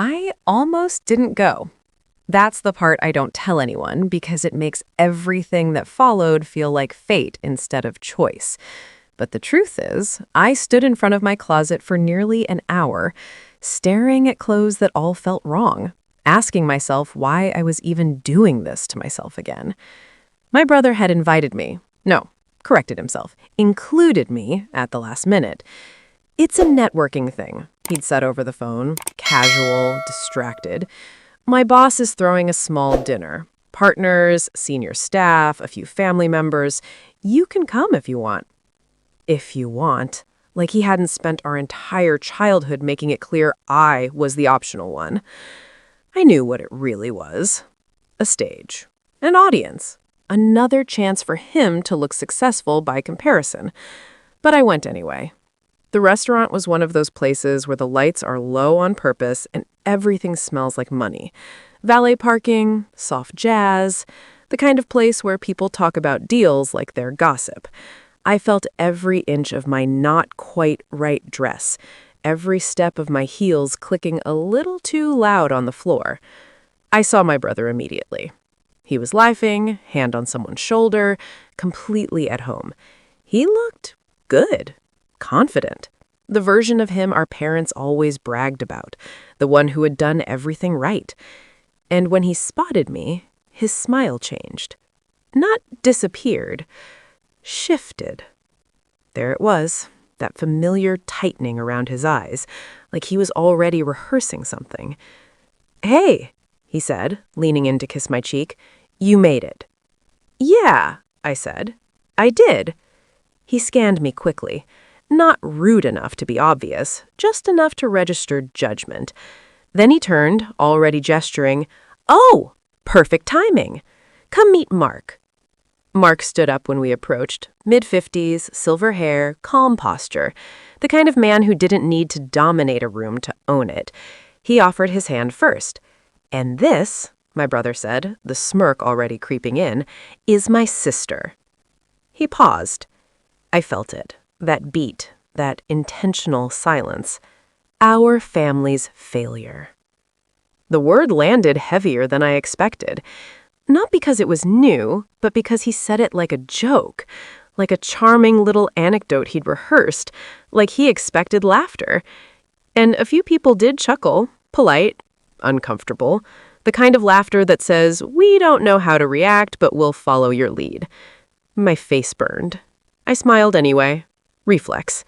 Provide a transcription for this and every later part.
I almost didn't go. That's the part I don't tell anyone because it makes everything that followed feel like fate instead of choice. But the truth is, I stood in front of my closet for nearly an hour, staring at clothes that all felt wrong, asking myself why I was even doing this to myself again. My brother had invited me. No, corrected himself, included me at the last minute. It's a networking thing, he'd said over the phone, casual, distracted. My boss is throwing a small dinner. Partners, senior staff, a few family members. You can come if you want. If you want. Like he hadn't spent our entire childhood making it clear I was the optional one. I knew what it really was. A stage. An audience. Another chance for him to look successful by comparison. But I went anyway. The restaurant was one of those places where the lights are low on purpose and everything smells like money. Valet parking, soft jazz, the kind of place where people talk about deals like they're gossip. I felt every inch of my not quite right dress, every step of my heels clicking a little too loud on the floor. I saw my brother immediately. He was laughing, hand on someone's shoulder, completely at home. He looked good. Confident. The version of him our parents always bragged about, the one who had done everything right. And when he spotted me, his smile changed. Not disappeared, shifted. There it was, that familiar tightening around his eyes, like he was already rehearsing something. "Hey," he said, leaning in to kiss my cheek, "you made it." "Yeah," I said. "I did." He scanned me quickly. Not rude enough to be obvious, just enough to register judgment. Then he turned, already gesturing. "Oh, perfect timing. Come meet Mark." Mark stood up when we approached, mid-50s, silver hair, calm posture, the kind of man who didn't need to dominate a room to own it. He offered his hand first. "And this," my brother said, the smirk already creeping in, "is my sister." He paused. I felt it. That beat, that intentional silence. Our family's failure. The word landed heavier than I expected. Not because it was new, but because he said it like a joke, like a charming little anecdote he'd rehearsed, like he expected laughter. And a few people did chuckle, polite, uncomfortable, the kind of laughter that says, "We don't know how to react, but we'll follow your lead." My face burned. I smiled anyway. Reflex.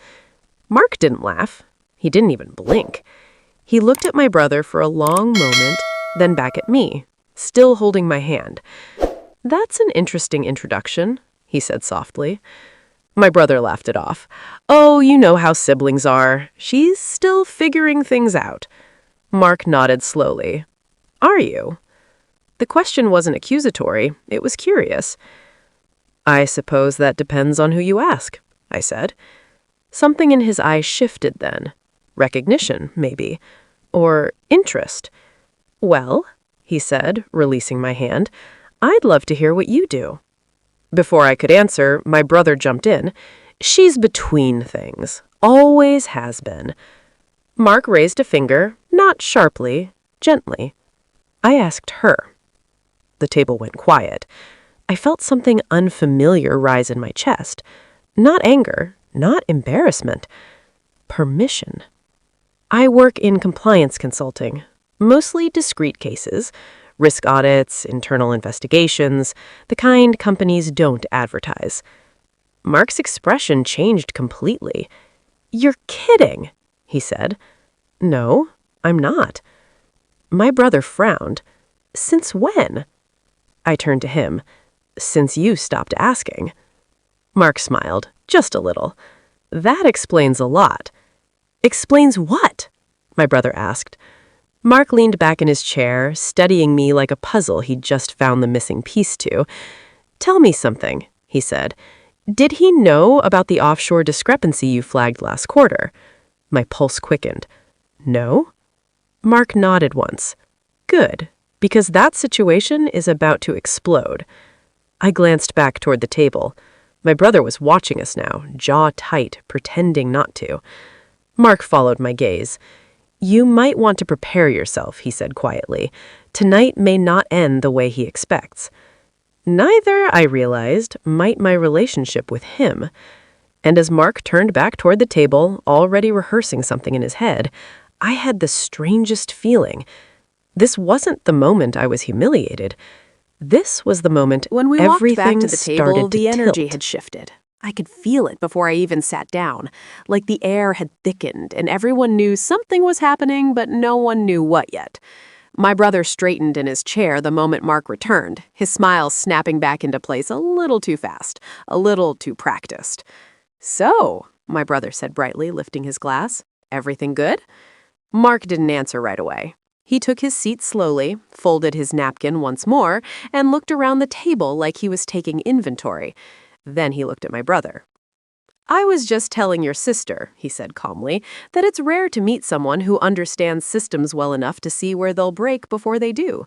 Mark didn't laugh. He didn't even blink. He looked at my brother for a long moment, then back at me, still holding my hand. "That's an interesting introduction," he said softly. My brother laughed it off. "Oh, you know how siblings are. She's still figuring things out." Mark nodded slowly. "Are you?" The question wasn't accusatory. It was curious. "I suppose that depends on who you ask," I said. Something in his eyes shifted then. Recognition, maybe. Or interest. "Well," he said, releasing my hand, "I'd love to hear what you do." Before I could answer, my brother jumped in. "She's between things. Always has been." Mark raised a finger, not sharply, gently. I asked her. The table went quiet. I felt something unfamiliar rise in my chest. Not anger, not embarrassment. Permission. I work in compliance consulting, mostly discrete cases, risk audits, internal investigations, the kind companies don't advertise. Mark's expression changed completely. "You're kidding," he said. "No, I'm not." My brother frowned. "Since when?" I turned to him. "Since you stopped asking." Mark smiled, just a little. "That explains a lot." "Explains what?" my brother asked. Mark leaned back in his chair, studying me like a puzzle he'd just found the missing piece to. "Tell me something," he said. "Did he know about the offshore discrepancy you flagged last quarter?" My pulse quickened. "No?" Mark nodded once. "Good, because that situation is about to explode." I glanced back toward the table. My brother was watching us now, jaw tight, pretending not to. Mark followed my gaze. You might want to prepare yourself, he said quietly. Tonight may not end the way he expects. Neither, I realized, might my relationship with him. And as Mark turned back toward the table, already rehearsing something in his head, I had the strangest feeling. This wasn't the moment I was humiliated. This was the moment When we walked back everything to the table, started to the energy tilt. had shifted. I could feel it before I even sat down, like the air had thickened and everyone knew something was happening, but no one knew what yet. My brother straightened in his chair the moment Mark returned, his smile snapping back into place a little too fast, a little too practiced. "So," my brother said brightly, lifting his glass, "everything good?" Mark didn't answer right away. He took his seat slowly, folded his napkin once more, and looked around the table like he was taking inventory. Then he looked at my brother. "I was just telling your sister," he said calmly, "that it's rare to meet someone who understands systems well enough to see where they'll break before they do."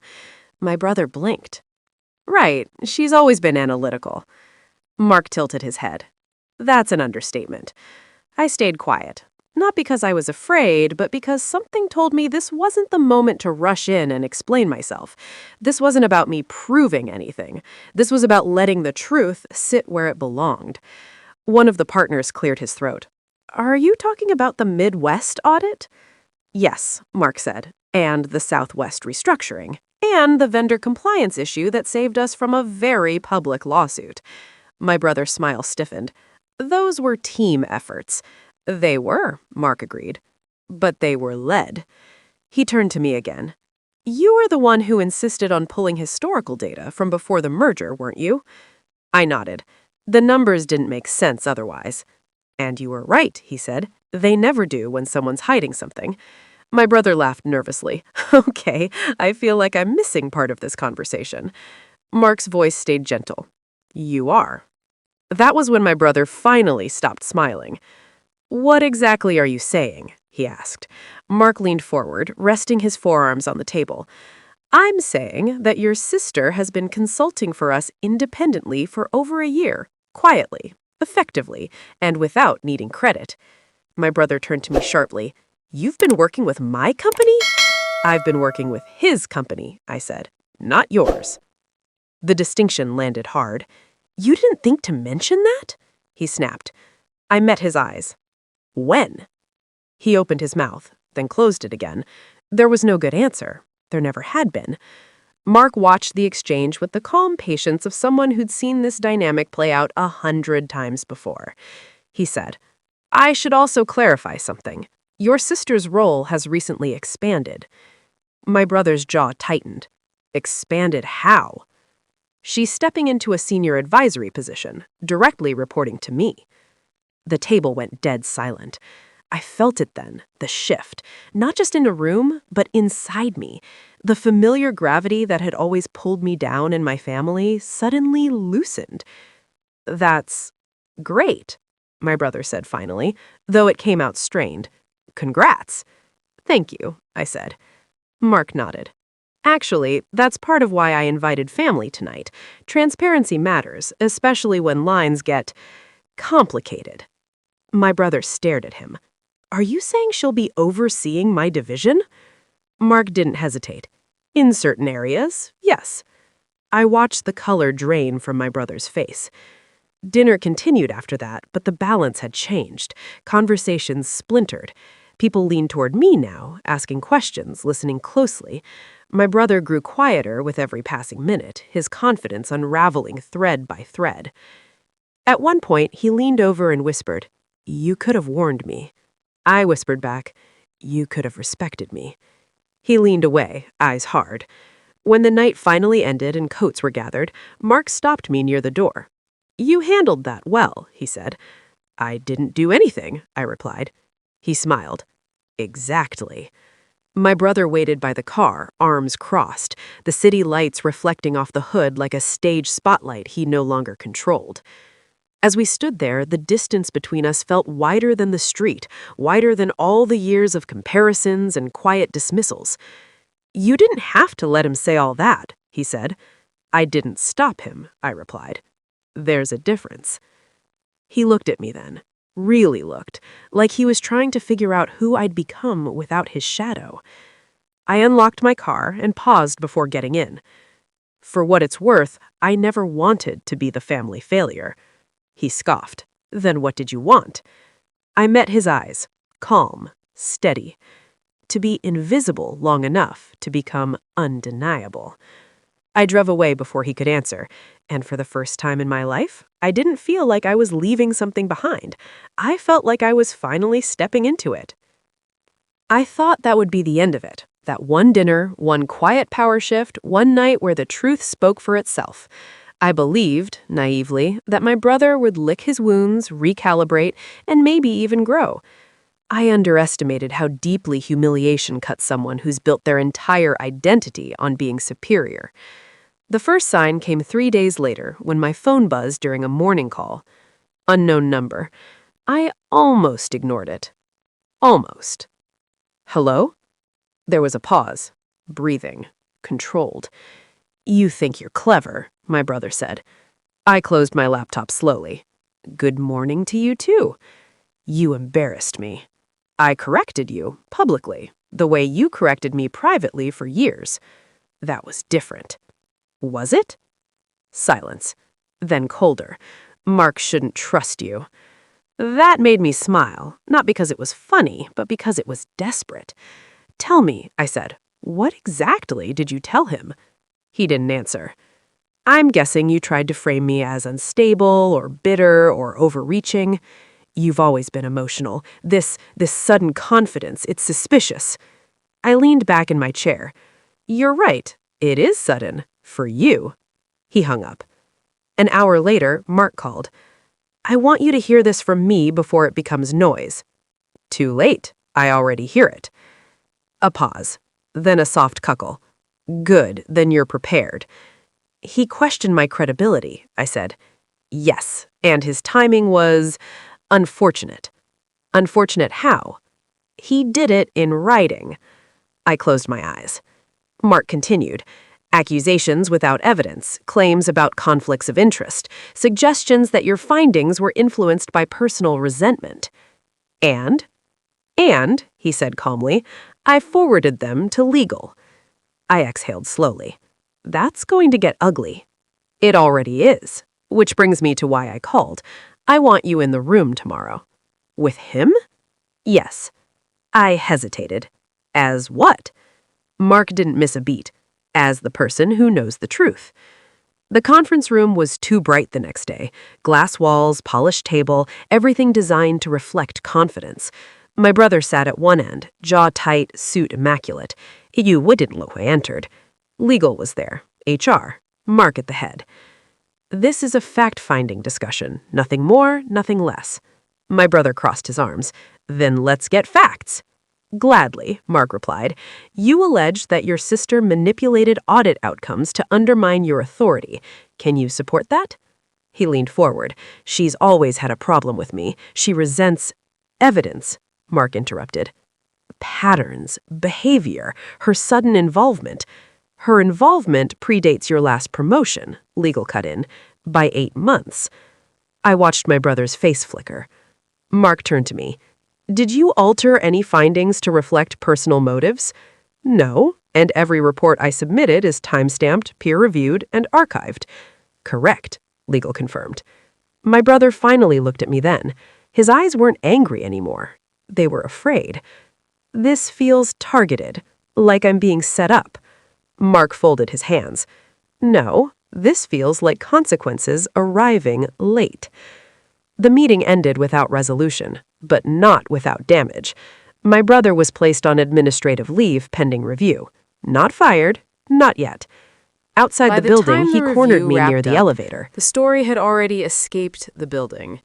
My brother blinked. "Right, she's always been analytical." Mark tilted his head. "That's an understatement." I stayed quiet. Not because I was afraid, but because something told me this wasn't the moment to rush in and explain myself. This wasn't about me proving anything. This was about letting the truth sit where it belonged. One of the partners cleared his throat. "Are you talking about the Midwest audit?" "Yes," Mark said, "and the Southwest restructuring, and the vendor compliance issue that saved us from a very public lawsuit." My brother's smile stiffened. "Those were team efforts." "They were," Mark agreed. "But they were led." He turned to me again. "You were the one who insisted on pulling historical data from before the merger, weren't you?" I nodded. The numbers didn't make sense otherwise. "And you were right," he said. "They never do when someone's hiding something." My brother laughed nervously. "Okay, I feel like I'm missing part of this conversation." Mark's voice stayed gentle. "You are." That was when my brother finally stopped smiling. "What exactly are you saying?" he asked. Mark leaned forward, resting his forearms on the table. "I'm saying that your sister has been consulting for us independently for over a year, quietly, effectively, and without needing credit." My brother turned to me sharply. "You've been working with my company?" "I've been working with his company," I said, "not yours." The distinction landed hard. "You didn't think to mention that?" he snapped. I met his eyes. "When?" He opened his mouth, then closed it again. There was no good answer. There never had been. Mark watched the exchange with the calm patience of someone who'd seen this dynamic play out 100 times before. He said, "I should also clarify something. Your sister's role has recently expanded." My brother's jaw tightened. "Expanded how?" "She's stepping into a senior advisory position, directly reporting to me." The table went dead silent. I felt it then, the shift, not just in a room, but inside me. The familiar gravity that had always pulled me down in my family suddenly loosened. "That's great," my brother said finally, though it came out strained. "Congrats." "Thank you," I said. Mark nodded. "Actually, that's part of why I invited family tonight. Transparency matters, especially when lines get complicated." My brother stared at him. "Are you saying she'll be overseeing my division?" Mark didn't hesitate. "In certain areas, yes." I watched the color drain from my brother's face. Dinner continued after that, but the balance had changed. Conversations splintered. People leaned toward me now, asking questions, listening closely. My brother grew quieter with every passing minute, his confidence unraveling thread by thread. At one point, he leaned over and whispered, "You could have warned me." I whispered back, "You could have respected me." He leaned away, eyes hard. When the night finally ended and coats were gathered, Mark stopped me near the door. "You handled that well," he said. "I didn't do anything," I replied. He smiled. "Exactly." My brother waited by the car, arms crossed, the city lights reflecting off the hood like a stage spotlight he no longer controlled. As we stood there, the distance between us felt wider than the street, wider than all the years of comparisons and quiet dismissals. "You didn't have to let him say all that," he said. "I didn't stop him," I replied. "There's a difference." He looked at me then. Really looked, like he was trying to figure out who I'd become without his shadow. I unlocked my car and paused before getting in. For what it's worth, I never wanted to be the family failure. He scoffed. Then what did you want? I met his eyes, calm, steady. To be invisible long enough to become undeniable. I drove away before he could answer, and for the first time in my life, I didn't feel like I was leaving something behind. I felt like I was finally stepping into it. I thought that would be the end of it. That one dinner, one quiet power shift, one night where the truth spoke for itself. I believed, naively, that my brother would lick his wounds, recalibrate, and maybe even grow. I underestimated how deeply humiliation cuts someone who's built their entire identity on being superior. The first sign came 3 days later when my phone buzzed during a morning call. Unknown number. I almost ignored it. Almost. Hello? There was a pause. Breathing. Controlled. You think you're clever, my brother said. I closed my laptop slowly. Good morning to you, too. You embarrassed me. I corrected you, publicly, the way you corrected me privately for years. That was different. Was it? Silence. Then colder. Mark shouldn't trust you. That made me smile, not because it was funny, but because it was desperate. Tell me, I said, what exactly did you tell him? He didn't answer. I'm guessing you tried to frame me as unstable or bitter or overreaching. You've always been emotional. This sudden confidence, it's suspicious. I leaned back in my chair. You're right. It is sudden. For you. He hung up. An hour later, Mark called. I want you to hear this from me before it becomes noise. Too late. I already hear it. A pause. Then a soft cuckle. Good, then you're prepared. He questioned my credibility, I said. Yes, and his timing was unfortunate. Unfortunate how? He did it in writing. I closed my eyes. Mark continued. Accusations without evidence, claims about conflicts of interest, suggestions that your findings were influenced by personal resentment. And, he said calmly, I forwarded them to legal. I exhaled slowly. That's going to get ugly. It already is. Which brings me to why I called. I want you in the room tomorrow. With him? Yes. I hesitated. As what? Mark didn't miss a beat. As the person who knows the truth. The conference room was too bright the next day. Glass walls, polished table, everything designed to reflect confidence. My brother sat at one end, jaw tight, suit immaculate. You wouldn't know who entered. Legal was there. HR. Mark at the head. This is a fact-finding discussion. Nothing more, nothing less. My brother crossed his arms. Then let's get facts. Gladly, Mark replied. You allege that your sister manipulated audit outcomes to undermine your authority. Can you support that? He leaned forward. She's always had a problem with me. She resents evidence, Mark interrupted. Patterns, behavior, her sudden involvement. Her involvement predates your last promotion, legal cut in, by 8 months. I watched my brother's face flicker. Mark turned to me. Did you alter any findings to reflect personal motives? No, and every report I submitted is time-stamped, peer-reviewed, and archived. Correct, legal confirmed. My brother finally looked at me then. His eyes weren't angry anymore. They were afraid. This feels targeted, like I'm being set up. Mark folded his hands. No, this feels like consequences arriving late. The meeting ended without resolution, but not without damage. My brother was placed on administrative leave pending review. Not fired, not yet. Outside By the the building, time he the cornered review me near wrapped the up, elevator. The story had already escaped the building.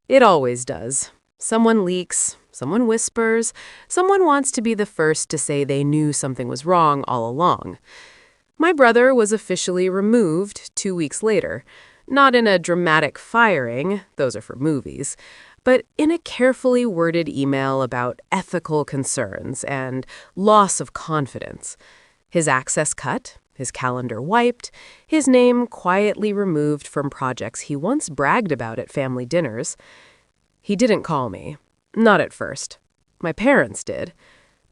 It always does. Someone leaks, someone whispers, someone wants to be the first to say they knew something was wrong all along. My brother was officially removed 2 weeks later, not in a dramatic firing, those are for movies, but in a carefully worded email about ethical concerns and loss of confidence. His access cut, his calendar wiped, his name quietly removed from projects he once bragged about at family dinners. He didn't call me. Not at first. My parents did.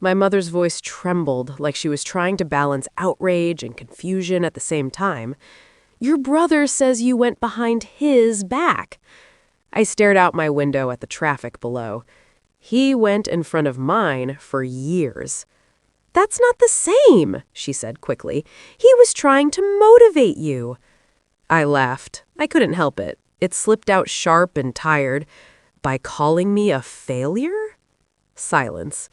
My mother's voice trembled like she was trying to balance outrage and confusion at the same time. "Your brother says you went behind his back." I stared out my window at the traffic below. "He went in front of mine for years." "That's not the same," she said quickly. "He was trying to motivate you." I laughed. I couldn't help it. It slipped out sharp and tired. "By calling me a failure?" Silence.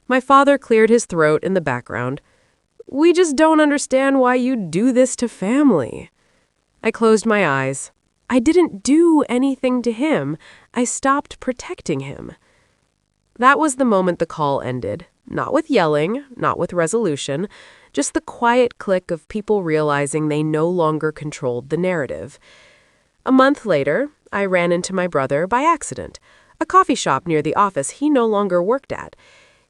My father cleared his throat in the background. "We just don't understand why you do this to family." I closed my eyes. I didn't do anything to him. I stopped protecting him. That was the moment the call ended. Not with yelling, not with resolution, just the quiet click of people realizing they no longer controlled the narrative. A month later, I ran into my brother by accident. A coffee shop near the office he no longer worked at.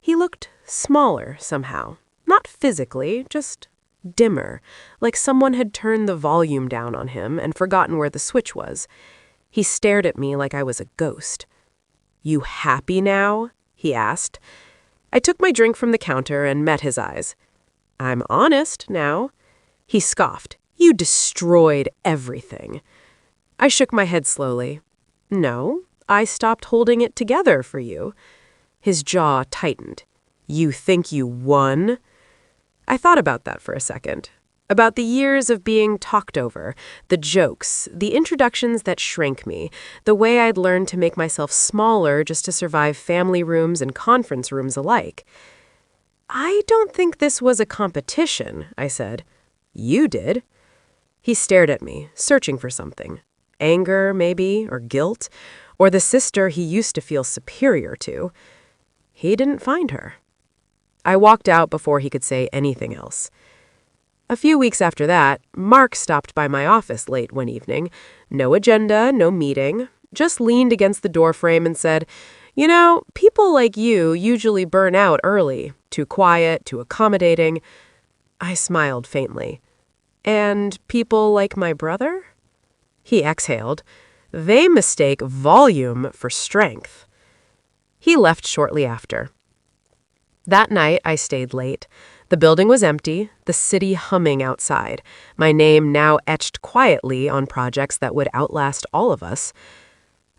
He looked smaller somehow. Not physically, just dimmer, like someone had turned the volume down on him and forgotten where the switch was. He stared at me like I was a ghost. "You happy now?" he asked. I took my drink from the counter and met his eyes. "I'm honest now." He scoffed. "You destroyed everything." I shook my head slowly. "No, I stopped holding it together for you." His jaw tightened. "You think you won?" I thought about that for a second. About the years of being talked over, the jokes, the introductions that shrank me, the way I'd learned to make myself smaller just to survive family rooms and conference rooms alike. "I don't think this was a competition," I said. "You did." He stared at me, searching for something. Anger, maybe, or guilt, or the sister he used to feel superior to. He didn't find her. I walked out before he could say anything else. A few weeks after that, Mark stopped by my office late one evening. No agenda, no meeting. Just leaned against the doorframe and said, "You know, people like you usually burn out early. Too quiet, too accommodating." I smiled faintly. "And people like my brother?" He exhaled. "They mistake volume for strength." He left shortly after. That night, I stayed late. The building was empty, the city humming outside, my name now etched quietly on projects that would outlast all of us.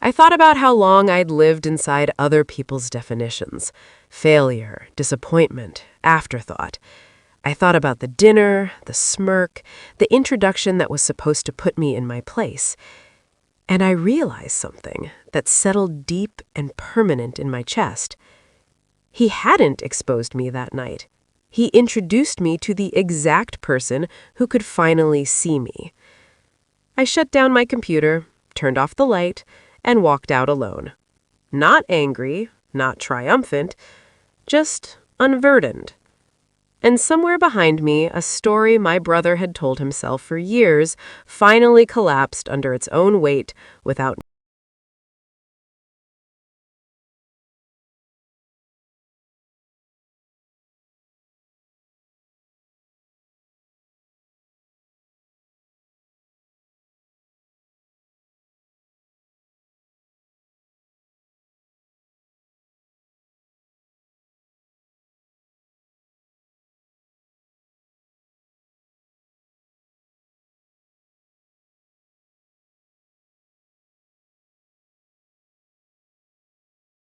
I thought about how long I'd lived inside other people's definitions. Failure, disappointment, afterthought. I thought about the dinner, the smirk, the introduction that was supposed to put me in my place. And I realized something that settled deep and permanent in my chest. He hadn't exposed me that night. He introduced me to the exact person who could finally see me. I shut down my computer, turned off the light, and walked out alone. Not angry, not triumphant, just unburdened. And somewhere behind me, a story my brother had told himself for years finally collapsed under its own weight without